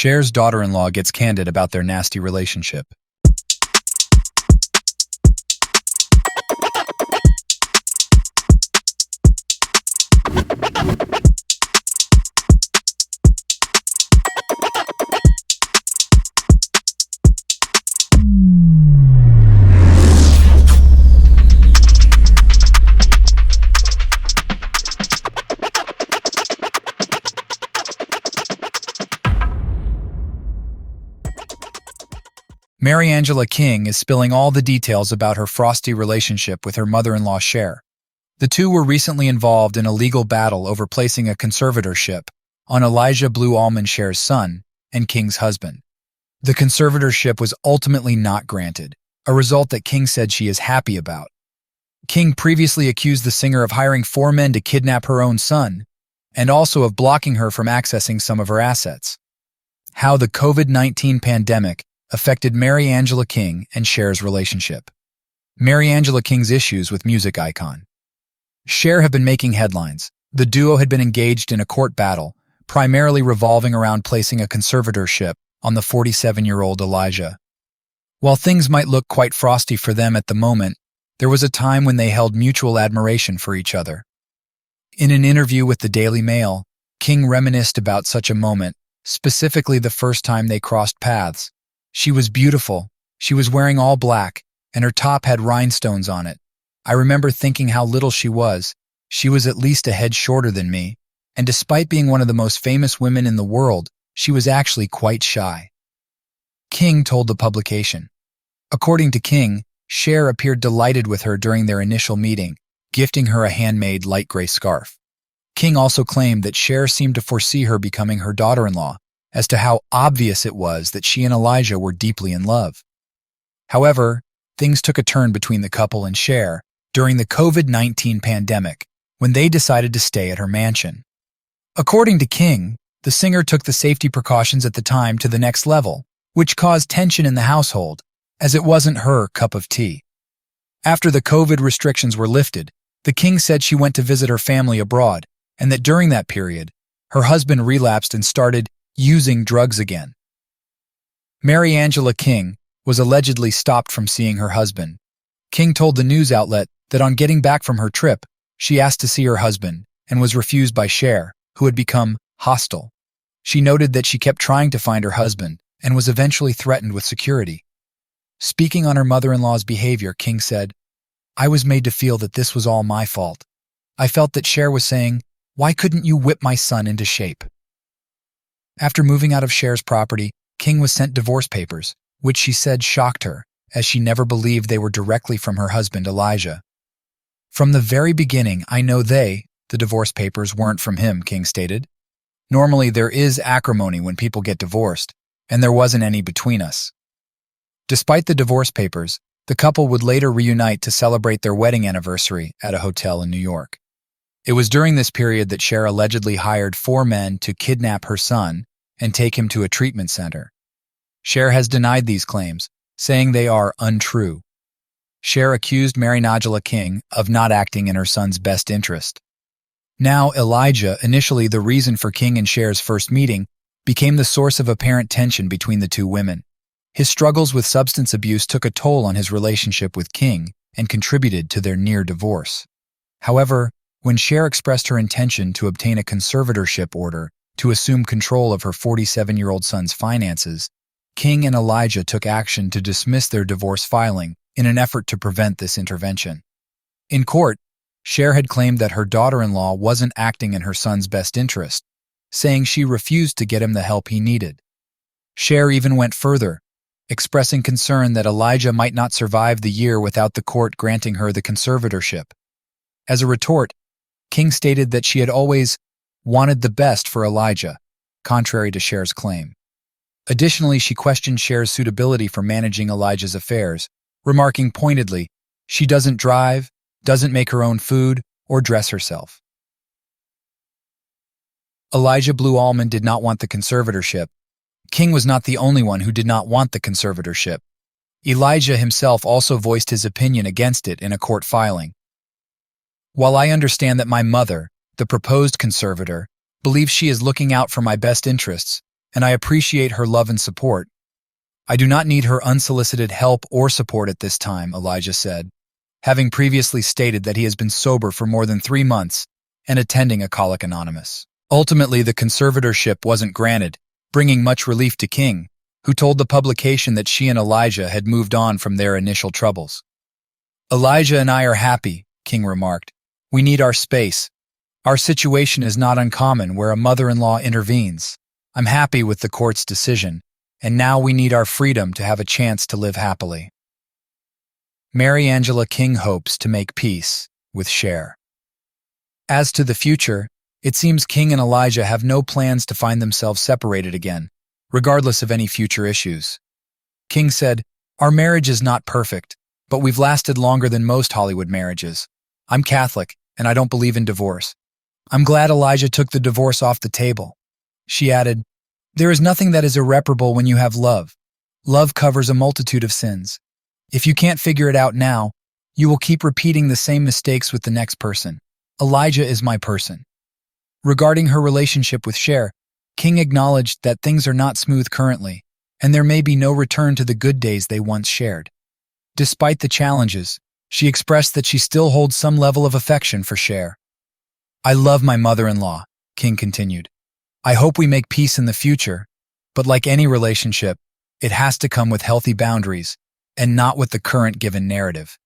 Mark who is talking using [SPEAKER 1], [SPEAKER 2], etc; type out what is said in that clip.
[SPEAKER 1] Cher's daughter-in-law gets candid about their nasty relationship. Mariangela King is spilling all the details about her frosty relationship with her mother-in-law Cher. The two were recently involved in a legal battle over placing a conservatorship on Elijah Blue Allman, Cher's son, and King's husband. The conservatorship was ultimately not granted, a result that King said she is happy about. King previously accused the singer of hiring 4 men to kidnap her own son, and also of blocking her from accessing some of her assets. How the COVID-19 pandemic affected Mariangela King and Cher's relationship. Mariangela King's issues with music icon. Cher have been making headlines. The duo had been engaged in a court battle, primarily revolving around placing a conservatorship on the 47-year-old Elijah. While things might look quite frosty for them at the moment, there was a time when they held mutual admiration for each other. In an interview with the Daily Mail, King reminisced about such a moment, specifically the first time they crossed paths. She was beautiful, she was wearing all black, and her top had rhinestones on it. I remember thinking how little she was at least a head shorter than me, and despite being one of the most famous women in the world, she was actually quite shy. King told the publication. According to King, Cher appeared delighted with her during their initial meeting, gifting her a handmade light gray scarf. King also claimed that Cher seemed to foresee her becoming her daughter-in-law, as to how obvious it was that she and Elijah were deeply in love. However, things took a turn between the couple and Cher during the COVID-19 pandemic, when they decided to stay at her mansion. According to King, the singer took the safety precautions at the time to the next level, which caused tension in the household, as it wasn't her cup of tea. After the COVID restrictions were lifted, the King said she went to visit her family abroad, and that during that period, her husband relapsed and started using drugs again. Mariangela King was allegedly stopped from seeing her husband. King told the news outlet that on getting back from her trip, she asked to see her husband and was refused by Cher, who had become hostile. She noted that she kept trying to find her husband and was eventually threatened with security. Speaking on her mother-in-law's behavior, King said, "I was made to feel that this was all my fault. I felt that Cher was saying, 'Why couldn't you whip my son into shape?'" After moving out of Cher's property, King was sent divorce papers, which she said shocked her, as she never believed they were directly from her husband Elijah. "From the very beginning, I know the divorce papers weren't from him," King stated. "Normally there is acrimony when people get divorced, and there wasn't any between us." Despite the divorce papers, the couple would later reunite to celebrate their wedding anniversary at a hotel in New York. It was during this period that Cher allegedly hired 4 men to kidnap her son and take him to a treatment center. Cher has denied these claims, saying they are untrue. Cher accused Mariangela King of not acting in her son's best interest. Now Elijah, initially the reason for King and Cher's first meeting, became the source of apparent tension between the two women. His struggles with substance abuse took a toll on his relationship with King and contributed to their near divorce. However, when Cher expressed her intention to obtain a conservatorship order to assume control of her 47-year-old son's finances, King and Elijah took action to dismiss their divorce filing in an effort to prevent this intervention. In court, Cher had claimed that her daughter-in-law wasn't acting in her son's best interest, saying she refused to get him the help he needed. Cher even went further, expressing concern that Elijah might not survive the year without the court granting her the conservatorship. As a retort, King stated that she had always wanted the best for Elijah, contrary to Cher's claim. Additionally, she questioned Cher's suitability for managing Elijah's affairs, remarking pointedly, "She doesn't drive, doesn't make her own food, or dress herself." Elijah Blue Allman did not want the conservatorship. King was not the only one who did not want the conservatorship. Elijah himself also voiced his opinion against it in a court filing. "While I understand that my mother, the proposed conservator, believes she is looking out for my best interests, and I appreciate her love and support. I do not need her unsolicited help or support at this time, Elijah said, having previously stated that he has been sober for more than 3 months and attending Alcoholics Anonymous. Ultimately, the conservatorship wasn't granted, bringing much relief to King, who told the publication that she and Elijah had moved on from their initial troubles. Elijah and I are happy, King remarked. We need our space. Our situation is not uncommon where a mother-in-law intervenes. I'm happy with the court's decision, and now we need our freedom to have a chance to live happily. Mary Angela King hopes to make peace with Cher. As to the future, it seems King and Elijah have no plans to find themselves separated again, regardless of any future issues. King said, "Our marriage is not perfect, but we've lasted longer than most Hollywood marriages. I'm Catholic, and I don't believe in divorce. I'm glad Elijah took the divorce off the table." She added, "There is nothing that is irreparable when you have love. Love covers a multitude of sins. If you can't figure it out now, you will keep repeating the same mistakes with the next person. Elijah is my person." Regarding her relationship with Cher, King acknowledged that things are not smooth currently, and there may be no return to the good days they once shared. Despite the challenges, she expressed that she still holds some level of affection for Cher. "I love my mother-in-law," King continued. "I hope we make peace in the future, but like any relationship, it has to come with healthy boundaries and not with the current given narrative."